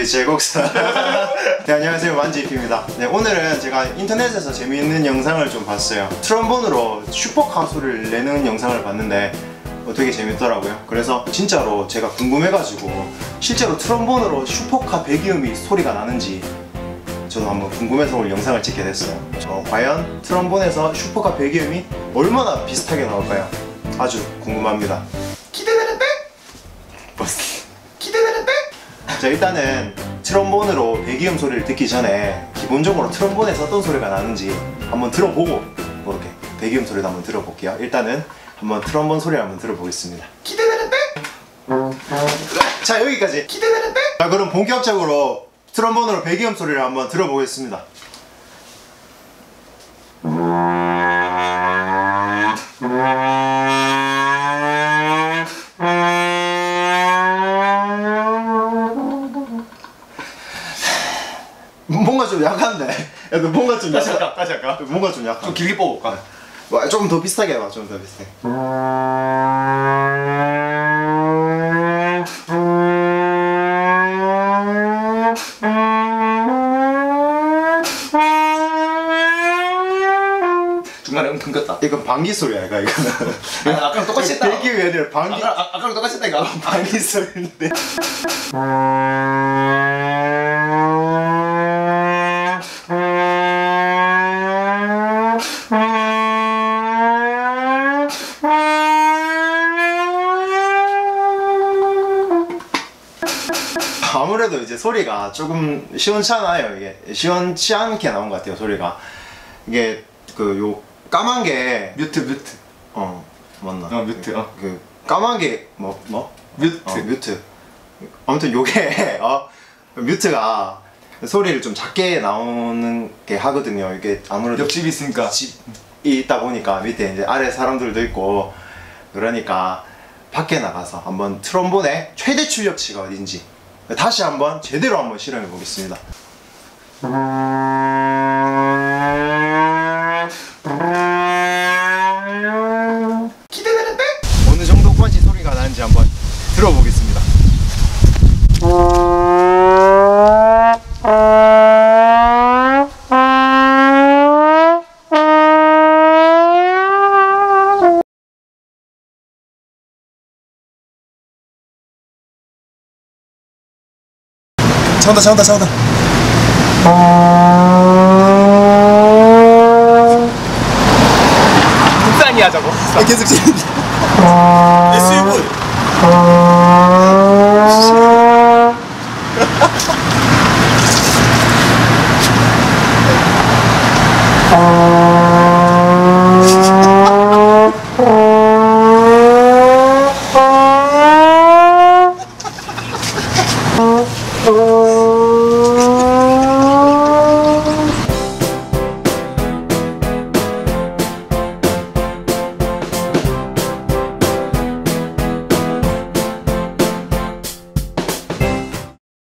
제곡사. 네, 안녕하세요, 완지입니다. 네, 오늘은 제가 인터넷에서 재미있는 영상을 좀 봤어요. 트럼본으로 슈퍼카 소리를 내는 영상을 봤는데 되게 재밌더라고요. 그래서 진짜로 제가 궁금해가지고 실제로 트럼본으로 슈퍼카 배기음이 소리가 나는지 저도 한번 궁금해서 오늘 영상을 찍게 됐어요. 과연 트럼본에서 슈퍼카 배기음이 얼마나 비슷하게 나올까요? 아주 궁금합니다. 기대되는데? 기대되는데? 자, 일단은 트럼본으로 배기음 소리를 듣기 전에 기본적으로 트럼본에서 어떤 소리가 나는지 한번 들어보고 이렇게 배기음 소리도 한번 들어볼게요. 일단은 한번 트럼본 소리를 한번 들어보겠습니다. 기대되는데? 자, 여기까지. 기대되는데? 자, 그럼 본격적으로 트럼본으로 배기음 소리를 한번 들어보겠습니다. 뭔가 좀 약한데? 야, 너 뭔가 좀 다시 할까? 다시 할까? 뭔가 좀 약한. 좀 길게 뽑을까? 조금 더 비슷하게 해봐. 좀 더 비슷하게. 중간에 끊겼다. 이건 방귀 소리야, 이거는. 아까랑 똑같이 했다. 배기음이 아니라 방귀. 아까랑 똑같이 했다, 이거. 방귀 소리인데. 아무래도 이제 소리가 조금 시원찮아요. 이게 시원치 않게 나온 것 같아요, 소리가. 이게 요 까만 게 뮤트. 맞나? 뮤트. 그 까만 게 뭐? 뮤트. 뮤트. 아무튼 요게 뮤트가 소리를 좀 작게 나오는 게 하거든요. 이게 아무래도 옆집이 있으니까. 집이 있다 보니까 밑에 이제 아래 사람들도 있고 그러니까 밖에 나가서 한번 트럼본의 최대 출력치가 어딘지 다시 한번 제대로 한번 실험해 보겠습니다. 기대되는데? 어느 정도까지 소리가 나는지 한번 들어보겠습니다. 차온다. 국산이야, 저거. 계속 지른다. SUV